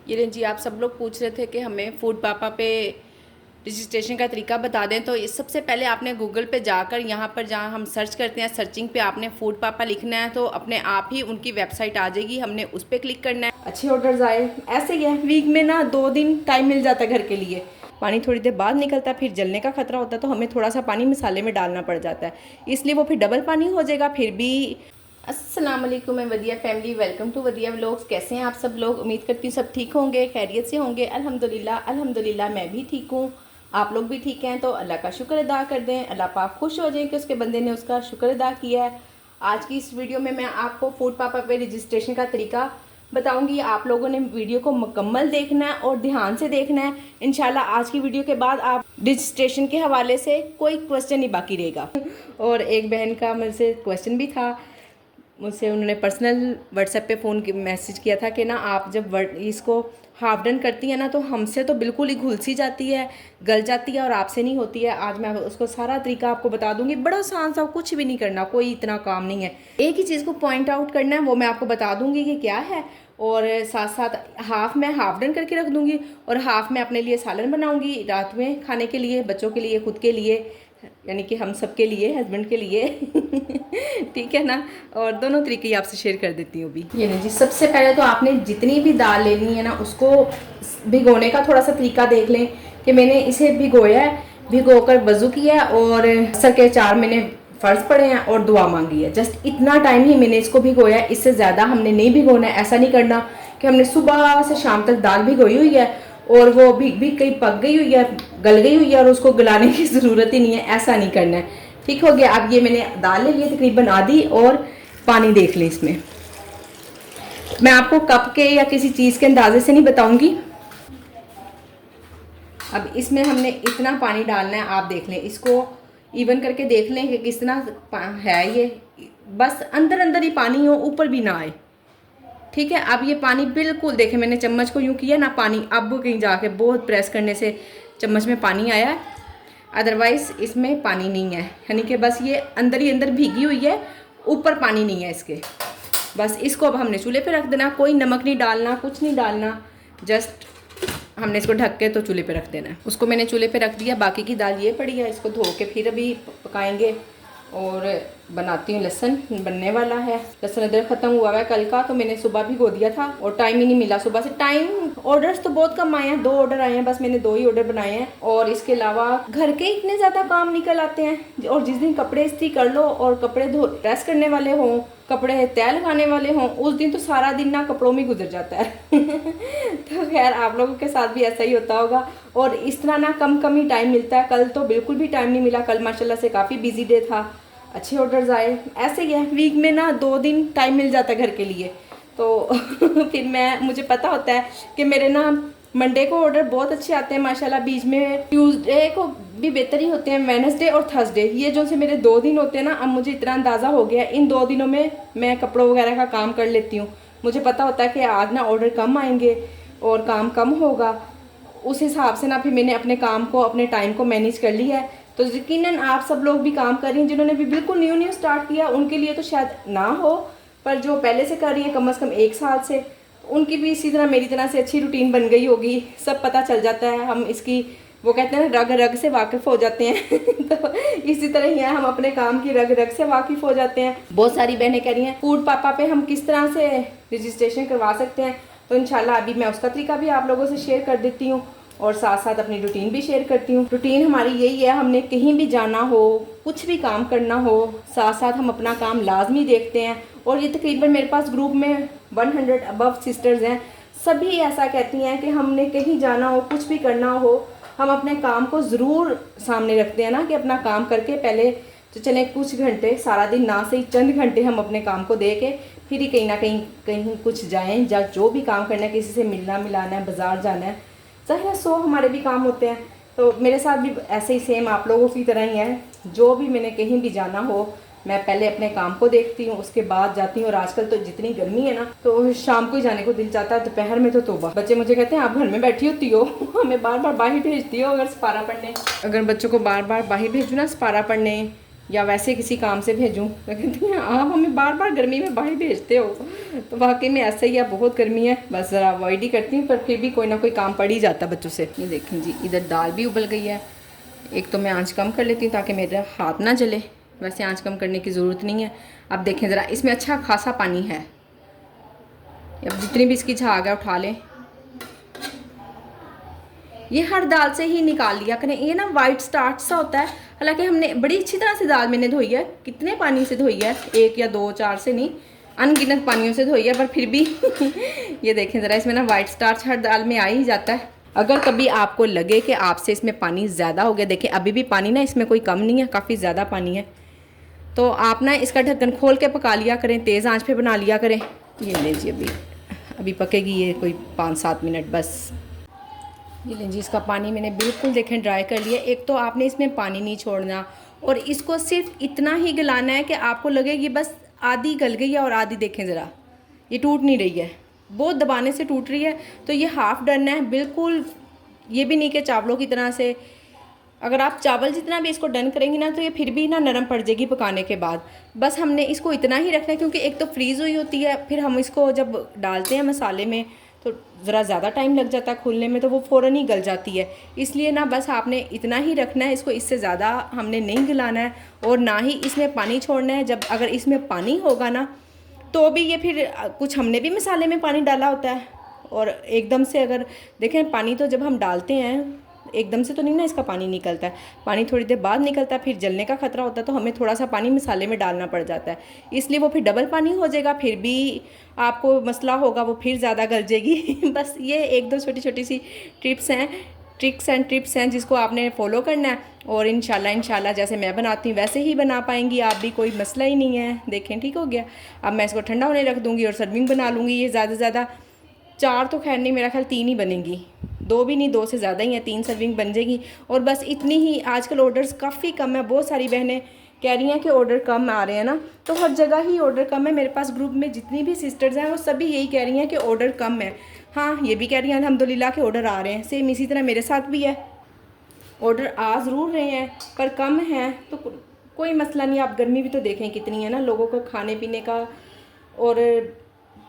ये जी आप सब लोग पूछ रहे थे कि हमें फूड पापा पे रजिस्ट्रेशन का तरीका बता दें। तो इस सबसे पहले आपने गूगल पे जाकर यहाँ पर जहाँ हम सर्च करते हैं, सर्चिंग पे आपने फूड पापा लिखना है तो अपने आप ही उनकी वेबसाइट आ जाएगी। हमने उस पर क्लिक करना है। अच्छे ऑर्डर्स आए। ऐसे ही है, वीक में ना 2 दिन टाइम मिल जाता है घर के लिए। पानी थोड़ी देर बाद निकलता है, फिर जलने का खतरा होता है, तो हमें थोड़ा सा पानी मसाले में डालना पड़ जाता है, इसलिए वो फिर डबल पानी हो जाएगा। फिर भी अस्सलाम वालेकुम, मैं वदिया फैमिली, वेलकम टू वदिया व्लॉग्स। कैसे हैं आप सब लोग? उम्मीद करती हूँ सब ठीक होंगे, खैरियत से होंगे। अल्हम्दुलिल्लाह अल्हम्दुलिल्लाह मैं भी ठीक हूँ, आप लोग भी ठीक हैं। तो अल्लाह का शुक्र अदा कर दें, अल्लाह पाक खुश हो जाए कि उसके बंदे ने उसका शुक्र अदा किया है। आज की इस वीडियो में मैं आपको फूड पापा पे रजिस्ट्रेशन का तरीका बताऊंगी। आप लोगों ने वीडियो को मुकम्मल देखना है और ध्यान से देखना है। इंशाल्लाह आज की वीडियो के बाद आप रजिस्ट्रेशन के हवाले से कोई क्वेश्चन नहीं बाकी रहेगा। और एक बहन का मुझसे क्वेश्चन भी था, मुझसे उन्होंने पर्सनल व्हाट्सएप पे फ़ोन मैसेज किया था कि ना आप जब इसको हाफ डन करती हैं ना तो हमसे तो बिल्कुल ही घुल सी जाती है, गल जाती है, और आपसे नहीं होती है। आज मैं उसको सारा तरीका आपको बता दूंगी। बड़ा आसान सा, कुछ भी नहीं करना, कोई इतना काम नहीं है। एक ही चीज़ को पॉइंट आउट करना है, वो मैं आपको बता दूंगी कि क्या है। और साथ साथ हाफ मैं हाफ डन करके रख दूंगी और हाफ मैं अपने लिए सालन बनाऊंगी रात में खाने के लिए, बच्चों के लिए, खुद के लिए, यानी कि हम सब के लिए, हस्बैंड के लिए ठीक है ना। और दोनों तरीके आपसे शेयर कर देती हूँ अभी। ये नहीं जी, सबसे पहले तो आपने जितनी भी दाल लेनी है ना उसको भिगोने का थोड़ा सा तरीका देख लें कि मैंने इसे भिगोया है, भिगो कर वज़ू किया और असर के 4 मैंने फ़र्ज पड़े हैं और दुआ मांगी है। जस्ट इतना टाइम ही मैंने इसको भिगोया है, इससे ज़्यादा हमने नहीं भिगोना है। ऐसा नहीं करना कि हमने सुबह से शाम तक दाल भिगोई हुई है और वो भी कहीं पक गई हुई है, गल गई हुई है और उसको गलाने की ज़रूरत ही नहीं है। ऐसा नहीं करना है, ठीक हो गया। अब ये मैंने दाल ले ली तकरीबन आधी, और पानी देख लें इसमें। मैं आपको कप के या किसी चीज़ के अंदाजे से नहीं बताऊंगी। अब इसमें हमने इतना पानी डालना है, आप देख लें, इसको इवन करके देख लें कि कितना है। ये बस अंदर अंदर ही पानी हो, ऊपर भी ना आए, ठीक है। अब ये पानी बिल्कुल, देखें मैंने चम्मच को यूँ किया ना, पानी अब कहीं जाके बहुत प्रेस करने से चम्मच में पानी आया है, अदरवाइज़ इसमें पानी नहीं है। यानी कि बस ये अंदर ही अंदर भीगी हुई है, ऊपर पानी नहीं है इसके। बस इसको अब हमने चूल्हे पे रख देना, कोई नमक नहीं डालना, कुछ नहीं डालना, जस्ट हमने इसको ढक के तो चूल्हे पे रख देना है। उसको मैंने चूल्हे पे रख दिया। बाकी की दाल ये पड़ी है, इसको धो के फिर अभी पकाएंगे। और बनाती हूँ, लहसुन बनने वाला है। लहसुन अदरक ख़त्म हुआ है कल का, तो मैंने सुबह भी धो दिया था और टाइम ही नहीं मिला सुबह से। टाइम, ऑर्डर्स तो बहुत कम आए हैं, 2 ऑर्डर आए हैं बस, मैंने 2 ही ऑर्डर बनाए हैं। और इसके अलावा घर के इतने ज़्यादा काम निकल आते हैं। और जिस दिन कपड़े इस्त्री कर लो और कपड़े प्रेस करने वाले हों, कपड़े तय लगाने वाले हों, उस दिन तो सारा दिन ना कपड़ों में गुजर जाता है तो खैर आप लोगों के साथ भी ऐसा ही होता होगा। और इस तरह ना कम कम ही टाइम मिलता है। कल तो बिल्कुल भी टाइम नहीं मिला, कल माशाल्लाह से काफ़ी बिजी डे था, अच्छे ऑर्डर्स आए। ऐसे ही है, वीक में ना 2 दिन टाइम मिल जाता है घर के लिए। तो फिर मुझे पता होता है कि मेरे ना मंडे को ऑर्डर बहुत अच्छे आते हैं माशाल्लाह। बीच में ट्यूसडे को भी बेहतर ही होते हैं, वेडनेसडे और थर्सडे, ये जो से मेरे 2 दिन होते हैं ना। अब मुझे इतना अंदाज़ा हो गया, इन 2 दिनों में मैं कपड़ों वगैरह का काम कर लेती हूँ। मुझे पता होता है कि आज ना ऑर्डर कम आएंगे और काम कम होगा, उस हिसाब से ना फिर मैंने अपने काम को, अपने टाइम को मैनेज कर लिया है। तो यकीनन आप सब लोग भी काम कर रही हैं, जिन्होंने भी बिल्कुल न्यू स्टार्ट किया उनके लिए तो शायद ना हो, पर जो पहले से कर रही हैं कम से कम 1 साल से, तो उनकी भी इसी तरह मेरी तरह से अच्छी रूटीन बन गई होगी। सब पता चल जाता है, हम इसकी, वो कहते हैं ना, रग रग से वाकिफ़ हो जाते हैं तो इसी तरह ही है, हम अपने काम की रग रग से वाकिफ़ हो जाते हैं। बहुत सारी बहनें कह रही हैं फूड पापा पे हम किस तरह से रजिस्ट्रेशन करवा सकते हैं, तो इंशाल्लाह अभी मैं उसका तरीका भी आप लोगों से शेयर कर देती हूँ और साथ साथ अपनी रूटीन भी शेयर करती हूँ। रूटीन हमारी यही है, हमने कहीं भी जाना हो, कुछ भी काम करना हो, साथ साथ हम अपना काम लाजमी देखते हैं। और ये तकरीबन मेरे पास ग्रुप में 100 अबव सिस्टर्स हैं, सभी ऐसा कहती हैं कि हमने कहीं जाना हो, कुछ भी करना हो, हम अपने काम को ज़रूर सामने रखते हैं ना, कि अपना काम करके पहले तो चले कुछ घंटे, सारा दिन ना सही चंद घंटे हम अपने काम को दे के फिर ही कहीं ना कहीं कुछ जाएँ, या जो भी काम करना है, किसी से मिलना मिलाना है, बाज़ार जाना है, चाहे 100 हमारे भी काम होते हैं। तो मेरे साथ भी ऐसे ही सेम आप लोगों की तरह ही है। जो भी मैंने कहीं भी जाना हो, मैं पहले अपने काम को देखती हूँ, उसके बाद जाती हूँ। और आजकल तो जितनी गर्मी है ना, तो शाम को ही जाने को दिल चाहता है, दोपहर में तो तौबा। बच्चे मुझे कहते हैं आप घर में बैठी होती हो हमें बार बार बाहर भेजती हो। अगर सपारा पढ़ने, अगर बच्चों को बार बार बाहर भेजूँ ना सपारा पढ़ने, या वैसे किसी काम से भेजूं। तो कहती हैं आप हमें बार बार गर्मी में बाहर भेजते हो। तो वाकई में ऐसा ही है, बहुत गर्मी है, बस ज़रा अवॉइड ही करती हूँ, पर फिर भी कोई ना कोई काम पड़ ही जाता है बच्चों से। ये देखें जी, इधर दाल भी उबल गई है। एक तो मैं आंच कम कर लेती हूँ ताकि मेरा हाथ ना जले, वैसे आंच कम करने की ज़रूरत नहीं है। अब देखें ज़रा, इसमें अच्छा खासा पानी है, अब जितनी भी इसकी झाग है उठा लें। ये हर दाल से ही निकाल लिया करें, ये ना वाइट स्टार्च सा होता है। हालांकि हमने बड़ी अच्छी तरह से दाल मैंने धोई है, कितने पानी से धोई है, 1 या 2 4 से नहीं, अनगिनत पानियों से धोई है, पर फिर भी ये देखें ज़रा, इसमें ना वाइट स्टार्च हर दाल में आ ही जाता है। अगर कभी आपको लगे कि आपसे इसमें पानी ज़्यादा हो गया, देखें अभी भी पानी ना इसमें कोई कम नहीं है, काफ़ी ज़्यादा पानी है, तो आप ना इसका ढक्कन खोल के पका लिया करें, तेज़ आंच पे बना लिया करें। ये लें जी, अभी पकेगी ये कोई 5-7 मिनट बस। ये लें जी, इसका पानी मैंने बिल्कुल देखें ड्राई कर लिया। एक तो आपने इसमें पानी नहीं छोड़ना, और इसको सिर्फ इतना ही गलाना है कि आपको लगे कि बस आधी गल गई है, और आधी देखें ज़रा ये टूट नहीं रही है, बहुत दबाने से टूट रही है, तो ये हाफ़ डन है बिल्कुल। ये भी नहीं कि चावलों की तरह से, अगर आप चावल जितना भी इसको डन करेंगी ना तो ये फिर भी ना नरम पड़ जाएगी पकाने के बाद। बस हमने इसको इतना ही रखना है, क्योंकि एक तो फ्रीज़ हुई होती है, फिर हम इसको जब डालते हैं मसाले में तो ज़रा ज़्यादा टाइम लग जाता है खुलने में, तो वो फ़ौरन ही गल जाती है। इसलिए ना बस आपने इतना ही रखना है इसको, इससे ज़्यादा हमने नहीं गलाना है, और ना ही इसमें पानी छोड़ना है। जब अगर इसमें पानी होगा ना तो भी ये फिर कुछ हमने भी मसाले में पानी डाला होता है, और एकदम से अगर देखें पानी तो जब हम डालते हैं एकदम से तो नहीं ना इसका पानी निकलता है, पानी थोड़ी देर बाद निकलता है, फिर जलने का खतरा होता है, तो हमें थोड़ा सा पानी मसाले में डालना पड़ जाता है, इसलिए वो फिर डबल पानी हो जाएगा, फिर भी आपको मसला होगा, वो फिर ज़्यादा गल जाएगी। बस ये 1-2 छोटी छोटी सी ट्रिक्स एंड टिप्स हैं जिसको आपने फॉलो करना है, और इंशाल्लाह जैसे मैं बनाती हूँ वैसे ही बना पाएंगी आप भी, कोई मसला ही नहीं है। देखें ठीक हो गया। अब मैं इसको ठंडा होने रख दूँगी और सर्विंग बना लूँगी। ये ज़्यादा से ज़्यादा 4 तो खैर नहीं, मेरा ख्याल 3 ही बनेंगी, 2 भी नहीं, 2 से ज़्यादा ही है, 3 सर्विंग बन जाएगी। और बस इतनी ही, आजकल ऑर्डर्स काफ़ी कम है, बहुत सारी बहनें कह रही हैं कि ऑर्डर कम आ रहे हैं ना, तो हर जगह ही ऑर्डर कम है। मेरे पास ग्रुप में जितनी भी सिस्टर्स हैं वो सभी यही कह रही हैं कि ऑर्डर कम है। हाँ, ये भी कह रही हैं अल्हम्दुलिल्लाह के ऑर्डर आ रहे हैं, सेम इसी तरह मेरे साथ भी है, ऑर्डर आ ज़रूर रहे हैं पर कम हैं, तो कोई मसला नहीं। आप गर्मी भी तो देखें कितनी है ना, लोगों को खाने पीने का और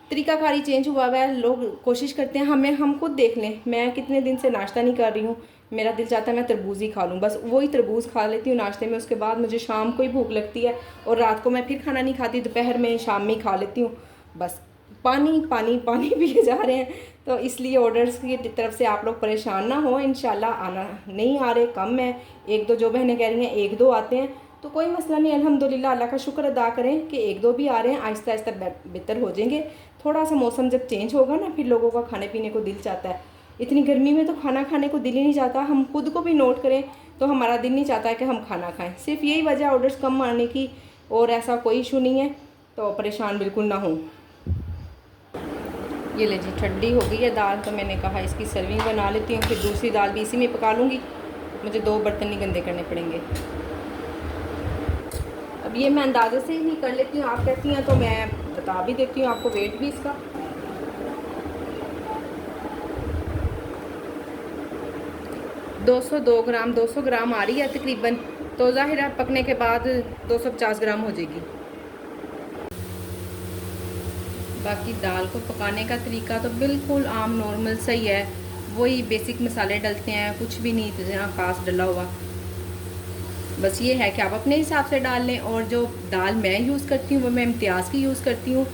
तरीकाकारी चेंज हुआ हुआ है, लोग कोशिश करते हैं, हम खुद देख लें, मैं कितने दिन से नाश्ता नहीं कर रही हूँ, मेरा दिल चाहता है मैं तरबूज ही खा लूँ, बस वही तरबूज खा लेती हूँ नाश्ते में, उसके बाद मुझे शाम को ही भूख लगती है, और रात को मैं फिर खाना नहीं खाती, दोपहर में शाम में ही खा लेती हूँ। बस पानी पानी पानी पिए जा रहे हैं, तो इसलिए ऑर्डर्स की तरफ से आप लोग परेशान ना हो। इंशाल्लाह आना नहीं आ रहे, कम है, 1-2 जो बहनें कह रही हैं 1-2 आते हैं, तो कोई मसला नहीं, अल्हम्दुलिल्लाह अल्लाह का शुक्र अदा करें कि 1-2 भी आ रहे हैं, आहिस्ता आहिस्ता बेहतर हो जाएंगे। थोड़ा सा मौसम जब चेंज होगा ना, फिर लोगों का खाने पीने को दिल चाहता है, इतनी गर्मी में तो खाना खाने को दिल ही नहीं चाहता। हम खुद को भी नोट करें तो हमारा दिल नहीं चाहता है कि हम खाना खाएं, सिर्फ यही वजह ऑर्डर्स कम आने की, और ऐसा कोई इशू नहीं है, तो परेशान बिल्कुल ना हो। ये ले जी, ठंडी हो गई है दाल, तो मैंने कहा इसकी सर्विंग बना लेती हूँ, फिर दूसरी दाल भी इसी में पका लूँगी, मुझे 2 बर्तन नहीं गंदे करने पड़ेंगे। अब ये मैं अंदाजे से ही कर लेती हूँ, आप कहती हैं तो मैं बता भी देती हूँ आपको वेट भी इसका। 202 ग्राम 200 ग्राम आ रही है तकरीबन, तो ज़ाहिर है पकने के बाद 250 ग्राम हो जाएगी। बाकी दाल को पकाने का तरीका तो बिल्कुल आम नॉर्मल सही है, वही बेसिक मसाले डलते हैं, कुछ भी नहीं इतना ख़ास डला हुआ, बस ये है कि आप अपने हिसाब से डाल लें। और जो दाल मैं यूज़ करती हूँ वो मैं इम्तियाज़ की यूज़ करती हूँ,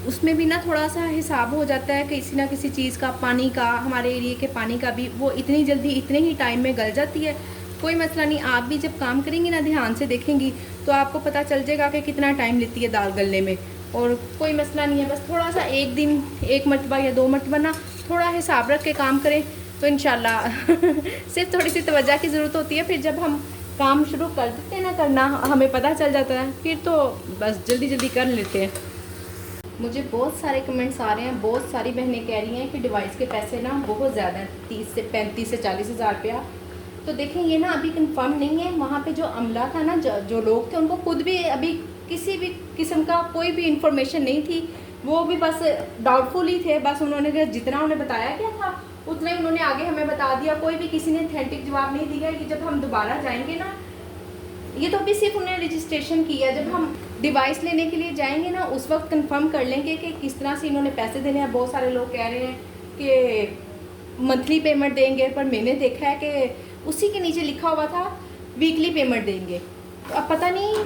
उसमें भी ना थोड़ा सा हिसाब हो जाता है कि किसी ना किसी चीज़ का, पानी का, हमारे एरिए के पानी का भी, वो इतनी जल्दी इतने ही टाइम में गल जाती है, कोई मसला नहीं। आप भी जब काम करेंगी ना, ध्यान से देखेंगी तो आपको पता चल जाएगा कि कितना टाइम लेती है दाल गलने में, और कोई मसला नहीं है। बस थोड़ा सा एक दिन 1 मरतबा या 2 मरतबा ना थोड़ा हिसाब रख के काम करें तो इंशाल्लाह सिर्फ थोड़ी सी तवज्जो की ज़रूरत होती है, फिर जब हम काम शुरू कर देते हैं ना करना, हमें पता चल जाता है, फिर तो बस जल्दी जल्दी कर लेते हैं। मुझे बहुत सारे कमेंट्स आ रहे हैं, बहुत सारी बहनें कह रही हैं कि डिवाइस के पैसे ना बहुत ज़्यादा हैं, 30 से 35 से 40 हज़ार रुपया। तो देखें ये ना अभी कंफर्म नहीं है, वहाँ पे जो अमला था ना, जो लोग थे, उनको खुद भी अभी किसी भी किस्म का कोई भी इंफॉर्मेशन नहीं थी, वो भी बस डाउटफुल ही थे। बस उन्होंने जितना उन्हें बताया गया था उतना ही उन्होंने आगे हमें बता दिया, कोई भी किसी ने ऑथेंटिक जवाब नहीं दिया कि जब हम दोबारा जाएंगे ना ये तो अभी सिर्फ उन्होंने रजिस्ट्रेशन किया। जब हम डिवाइस लेने के लिए जाएंगे ना, उस वक्त कंफर्म कर लेंगे कि किस तरह से इन्होंने पैसे देने हैं। बहुत सारे लोग कह रहे हैं कि मंथली पेमेंट देंगे, पर मैंने देखा है कि उसी के नीचे लिखा हुआ था वीकली पेमेंट देंगे। तो अब पता नहीं,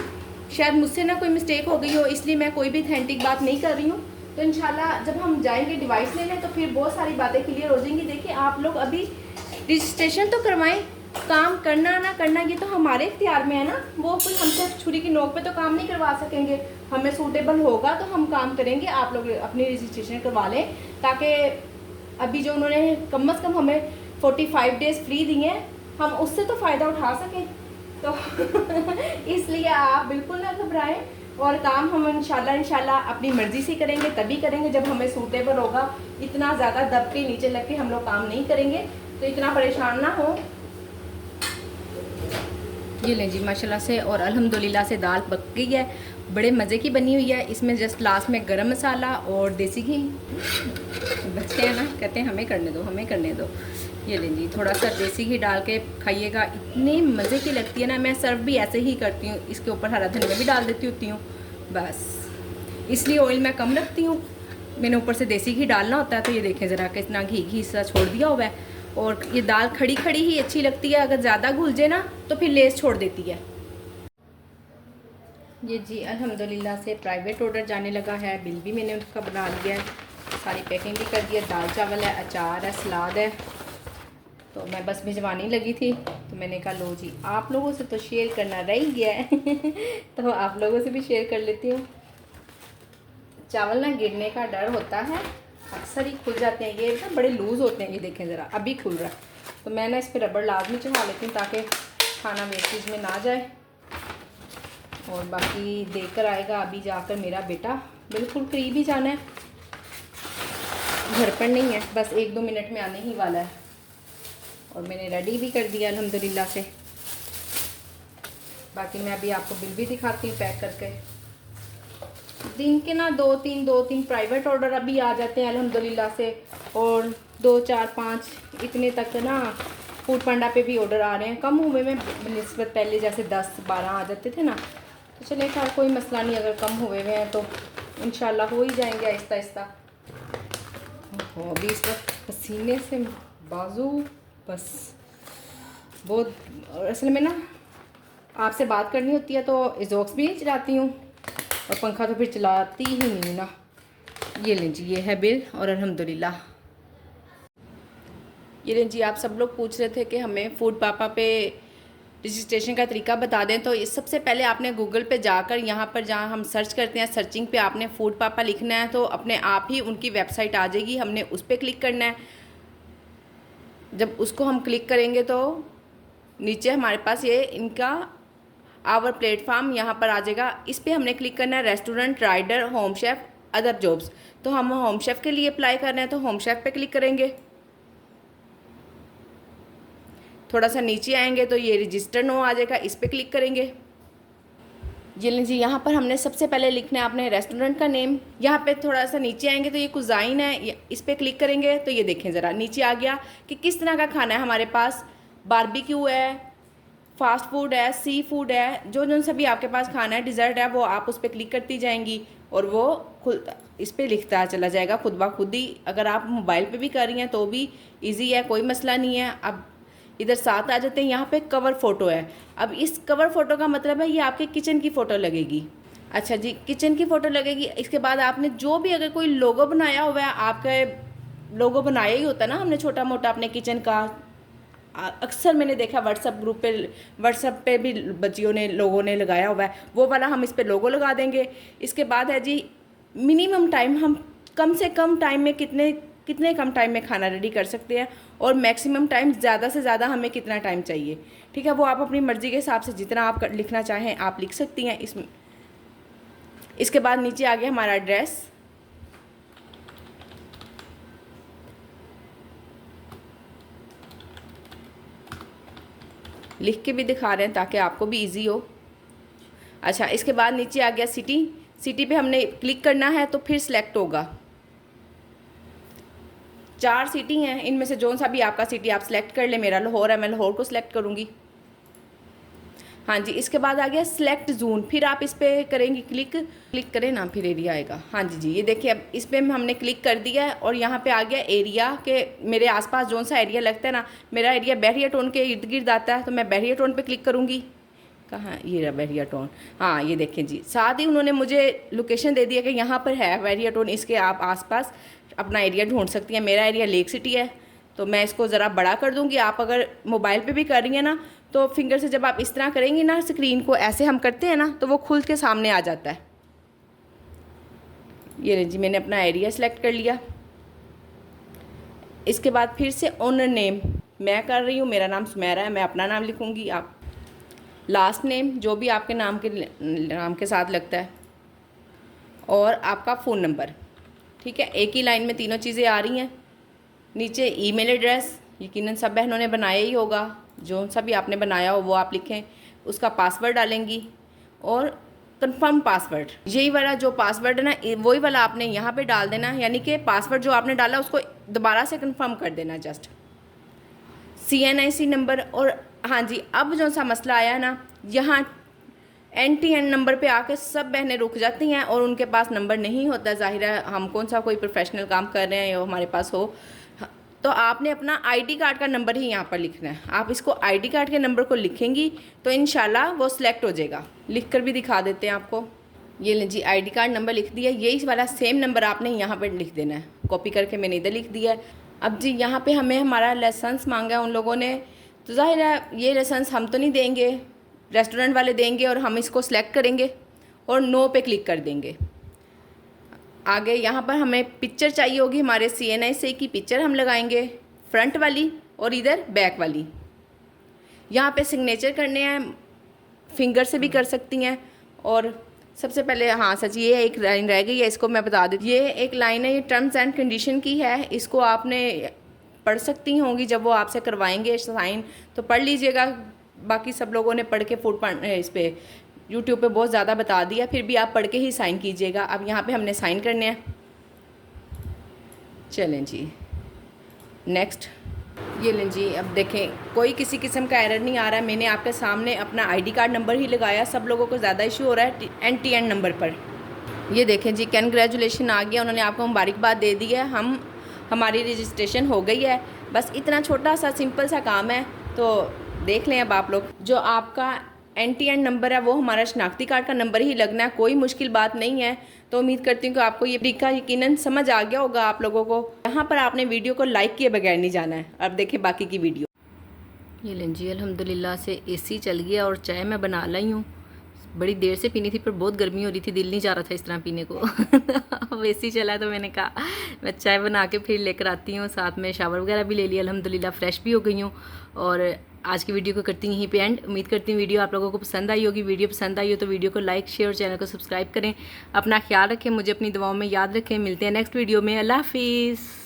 शायद मुझसे ना कोई मिस्टेक हो गई हो, इसलिए मैं कोई भी ऑथेंटिक बात नहीं कर रही हूँ। तो इंशाल्लाह जब हम जाएंगे डिवाइस लेने तो फिर बहुत सारी बातें क्लियर हो जाएंगी। देखिए आप लोग अभी रजिस्ट्रेशन तो करवाएं, काम करना ना करना ये तो हमारे इख्तियार में है ना। वो कोई हमसे छुरी की नोक पे तो काम नहीं करवा सकेंगे। हमें सूटेबल होगा तो हम काम करेंगे। आप लोग अपनी रजिस्ट्रेशन करवा लें, ताकि अभी जो उन्होंने कम से कम हमें 45 डेज़ फ्री दिए हैं, हम उससे तो फ़ायदा उठा सकें। तो इसलिए आप बिल्कुल ना घबराएं, और काम हम इंशाल्लाह अपनी मर्ज़ी से करेंगे, तभी करेंगे जब हमें सूटेबल होगा। इतना ज़्यादा दब के नीचे लग के हम लोग काम नहीं करेंगे, तो इतना परेशान ना हो। ये लें जी माशाल्लाह से, और अल्हम्दुलिल्लाह से दाल पक गई है, बड़े मज़े की बनी हुई है। इसमें जस्ट लास्ट में गरम मसाला और देसी घी, बच्चे हैं ना कहते हैं हमें करने दो हमें करने दो। ये लें जी, थोड़ा सा देसी घी डाल के खाइएगा, इतनी मज़े की लगती है ना। मैं सर्व भी ऐसे ही करती हूँ, इसके ऊपर हरा धनिया भी डाल देती होती हूँ, बस इसलिए ऑयल मैं कम रखती हूँ। मैंने ऊपर से देसी घी डालना होता है। तो ये देखें ज़रा कितना घी घी सा छोड़ दिया हुआ है। और ये दाल खड़ी खड़ी ही अच्छी लगती है, अगर ज़्यादा घुल जाए ना तो फिर लेस छोड़ देती है। ये जी अल्हम्दुलिल्लाह से प्राइवेट ऑर्डर जाने लगा है। बिल भी मैंने उसका बना लिया है, सारी पैकिंग भी कर दी है। दाल चावल है, अचार है, सलाद है। तो मैं बस भिजवानी लगी थी, तो मैंने कहा लो जी आप लोगों से तो शेयर करना रह ही गया है तो आप लोगों से भी शेयर कर लेती हूँ। चावल ना गिरने का डर होता है, अक्सर ही खुल जाते हैं। ये ना बड़े लूज़ होते हैं, ये देखें ज़रा अभी खुल रहा है। तो मैं ना इस पर रबड़ लाजमी चढ़ा लेती हूँ ताकि खाना वेस्टेज में ना जाए। और बाकी देकर आएगा अभी जाकर मेरा बेटा, बिल्कुल करीब ही जाना है, घर पर नहीं है, बस 1-2 मिनट में आने ही वाला है। और मैंने रेडी भी कर दिया अल्हम्दुलिल्लाह से। बाकी मैं अभी आपको बिल भी दिखाती हूँ पैक करके। दिन के ना 2-3 प्राइवेट ऑर्डर अभी आ जाते हैं अल्हम्दुलिल्लाह से, और 2-4-5 इतने तक ना फूड पांडा पे भी ऑर्डर आ रहे हैं। कम हुए में निस्बत पहले जैसे 10-12 आ जाते थे ना। तो चले खैर कोई मसला नहीं, अगर कम हुए हुए हैं तो इंशाल्लाह हो ही जाएंगे आहिस्ता आहिस्ता। अभी इस वक्त पसीने से बाजू बस बहुत, असल में ना आपसे बात करनी होती है तो एग्जॉस्ट भी नहीं चलाती हूँ, और पंखा तो फिर चलाती ही नहीं ना। ये लें जी, ये है बिल, और अल्हम्दुलिल्लाह। ये लें जी, आप सब लोग पूछ रहे थे कि हमें फूड पापा पे रजिस्ट्रेशन का तरीका बता दें। तो इस सबसे पहले आपने गूगल पे जाकर, यहाँ पर जहाँ हम सर्च करते हैं, सर्चिंग पे आपने फूड पापा लिखना है, तो अपने आप ही उनकी वेबसाइट आ जाएगी। हमने उस पर क्लिक करना है। जब उसको हम क्लिक करेंगे तो नीचे हमारे पास ये इनका आवर प्लेटफॉर्म यहाँ पर आ जाएगा। इस पर हमने क्लिक करना है, restaurant, rider, home chef, other jobs. तो हम होम शेफ़ के लिए अप्लाई कर रहे हैं, तो होम शेफ़ पे क्लिक करेंगे। थोड़ा सा नीचे आएंगे तो ये रजिस्टर नो आ जाएगा, इस पर क्लिक करेंगे। ये लीजिए, यहाँ पर हमने सबसे पहले लिखना है अपने रेस्टोरेंट का नेम। यहाँ पे थोड़ा सा नीचे आएंगे तो ये कुज़ाइन है, इस पर क्लिक करेंगे तो ये देखें ज़रा नीचे आ गया कि किस तरह का खाना है हमारे पास। बारबेक्यू है, फास्ट फूड है, सी फूड है, जो सभी आपके पास खाना है, डिज़र्ट है, वो आप उस पर क्लिक करती जाएंगी और वो खुद इस पर लिखता चला जाएगा खुद ब खुद ही। अगर आप मोबाइल पे भी कर रही हैं तो भी ईजी है, कोई मसला नहीं है। अब इधर साथ आ जाते हैं, यहाँ पे कवर फ़ोटो है। अब इस कवर फ़ोटो का मतलब है ये आपके किचन की फ़ोटो लगेगी। अच्छा जी, किचन की फ़ोटो लगेगी। इसके बाद आपने जो भी अगर कोई लोगो बनाया हुआ है, आपका लोगो बनाया ही होता है ना हमने छोटा मोटा अपने किचन का। अक्सर मैंने देखा व्हाट्सएप पे भी बच्चियों ने, लोगों ने लगाया हुआ है, वो वाला हम इस पर लोगो लगा देंगे। इसके बाद है जी मिनिमम टाइम, हम कम से कम टाइम में कितने कम टाइम में खाना रेडी कर सकते हैं, और मैक्सिमम टाइम ज़्यादा से ज़्यादा हमें कितना टाइम चाहिए। ठीक है, वो आप अपनी मर्ज़ी के हिसाब से जितना आप लिखना चाहें आप लिख सकती हैं इसमें। इसके बाद नीचे आ गया हमारा एड्रेस। लिख के भी दिखा रहे हैं ताकि आपको भी इजी हो। अच्छा, इसके बाद नीचे आ गया सिटी पे हमने क्लिक करना है तो फिर सिलेक्ट होगा। 4 सिटी हैं, इनमें से जो सा भी आपका सिटी आप सिलेक्ट कर ले। मेरा लाहौर है, मैं लाहौर को सिलेक्ट करूँगी। हाँ जी, इसके बाद आ गया सिलेक्ट जोन। फिर आप इस पर करेंगे क्लिक करें ना, फिर एरिया आएगा। हाँ जी जी, ये देखिए अब इस पर हमने क्लिक कर दिया है और यहाँ पे आ गया एरिया के मेरे आसपास जो सा एरिया लगता है ना, मेरा एरिया बहरिया टोन के इर्द गिर्द आता है, तो मैं बहरिया टोन पे क्लिक करूँगी। कहाँ ये रहा बहरिया टोन, हाँ ये देखें जी। साथ ही उन्होंने मुझे लोकेशन दे दिया कि यहाँ पर है बहरिया टोन, इसके आप आसपास अपना एरिया ढूंढ सकती हैं। मेरा एरिया लेक सिटी है, तो मैं इसको ज़रा बड़ा कर दूँगी। आप अगर मोबाइल पे भी कर रही हैं ना, तो फिंगर से जब आप इस तरह करेंगी ना, स्क्रीन को ऐसे हम करते हैं ना, तो वो खुल के सामने आ जाता है। ये जी, मैंने अपना एरिया सेलेक्ट कर लिया। इसके बाद फिर से ओनर नेम मैं कर रही हूँ, मेरा नाम सुमेरा है, मैं अपना नाम लिखूँगी। आप लास्ट नेम जो भी आपके नाम के साथ लगता है, और आपका फ़ोन नंबर। ठीक है, एक ही लाइन में तीनों चीज़ें आ रही हैं। नीचे ईमेल एड्रेस, यकीनन सब बहनों ने बनाया ही होगा, जो सा भी आपने बनाया हो वो आप लिखें। उसका पासवर्ड डालेंगी और कंफर्म पासवर्ड, यही वाला जो पासवर्ड है ना, वही वाला आपने यहाँ पे डाल देना। यानी कि पासवर्ड जो आपने डाला उसको दोबारा से कंफर्म कर देना जस्ट। CNIC number. और हाँ जी, अब जो सा मसला आया ना, यहाँ NTN नंबर पे आके सब बहनें रुक जाती हैं और उनके पास नंबर नहीं होता। ज़ाहिर है हम कौन सा कोई प्रोफेशनल काम कर रहे हैं या हमारे पास हो, तो आपने अपना ID कार्ड का नंबर ही यहाँ पर लिखना है। आप इसको ID कार्ड के नंबर को लिखेंगी तो इंशाल्लाह वो सिलेक्ट हो जाएगा। लिख कर भी दिखा देते हैं आपको। ये लें जी, ID कार्ड नंबर लिख दिया। यही वाला सेम नंबर आपने यहाँ पर लिख देना है। कॉपी करके मैंने इधर लिख दिया है। अब जी यहाँ पे हमें हमारा लाइसेंस मांगा है उन लोगों ने, तो ज़ाहिर है ये लाइसेंस हम तो नहीं देंगे, रेस्टोरेंट वाले देंगे। और हम इसको सिलेक्ट करेंगे और नो पे क्लिक कर देंगे। आगे यहाँ पर हमें पिक्चर चाहिए होगी, हमारे CNIC की पिक्चर हम लगाएंगे, फ्रंट वाली और इधर बैक वाली। यहाँ पे सिग्नेचर करने हैं, फिंगर से भी कर सकती हैं। और सबसे पहले हाँ सच, ये एक लाइन रह गई है, इसको मैं बता देती हूँ। ये एक लाइन है, ये टर्म्स एंड कंडीशन की है। इसको आपने पढ़ सकती होंगी, जब वो आपसे करवाएंगे साइन तो पढ़ लीजिएगा। बाकी सब लोगों ने पढ़ के इस पर YouTube पे बहुत ज़्यादा बता दिया, फिर भी आप पढ़ के ही साइन कीजिएगा। अब यहाँ पे हमने साइन करने हैं। चलें जी, नेक्स्ट। ये लें जी, अब देखें कोई किसी किस्म का एरर नहीं आ रहा है। मैंने आपके सामने अपना ID कार्ड नंबर ही लगाया। सब लोगों को ज़्यादा इशू हो रहा है NTN नंबर पर। ये देखें जी, कंग्रेचुलेशन आ गया, उन्होंने आपको मुबारकबाद दे दी है। हमारी रजिस्ट्रेशन हो गई है। बस इतना छोटा सा सिंपल सा काम है, तो देख लें अब आप लोग। जो आपका NTN नंबर है वो हमारा शनाख्ती कार्ड का नंबर ही लगना है, कोई मुश्किल बात नहीं है। तो उम्मीद करती हूँ कि आपको ये तरीका यकीनन समझ आ गया होगा आप लोगों को। यहाँ पर आपने वीडियो को लाइक किए बगैर नहीं जाना है। अब देखें बाकी की वीडियो। ये लें जी, अल्हम्दुलिल्लाह से AC चल गया और चाय मैं बना लाई हूँ। बड़ी देर से पीनी थी पर बहुत गर्मी हो रही थी, दिल नहीं जा रहा था इस तरह पीने को। अब AC चला तो मैंने कहा मैं चाय बना के फिर लेकर आती हूँ। साथ में शावर वगैरह भी ले लिया, अल्हम्दुलिल्लाह फ्रेश भी हो गई हूँ। और आज की वीडियो को करती हूँ यहीं पे एंड। उम्मीद करती हूँ वीडियो आप लोगों को पसंद आई होगी। वीडियो पसंद आई हो तो वीडियो को लाइक शेयर और चैनल को सब्सक्राइब करें। अपना ख्याल रखें, मुझे अपनी दुआओं में याद रखें। मिलते हैं नेक्स्ट वीडियो में। अल्लाह हाफिज़।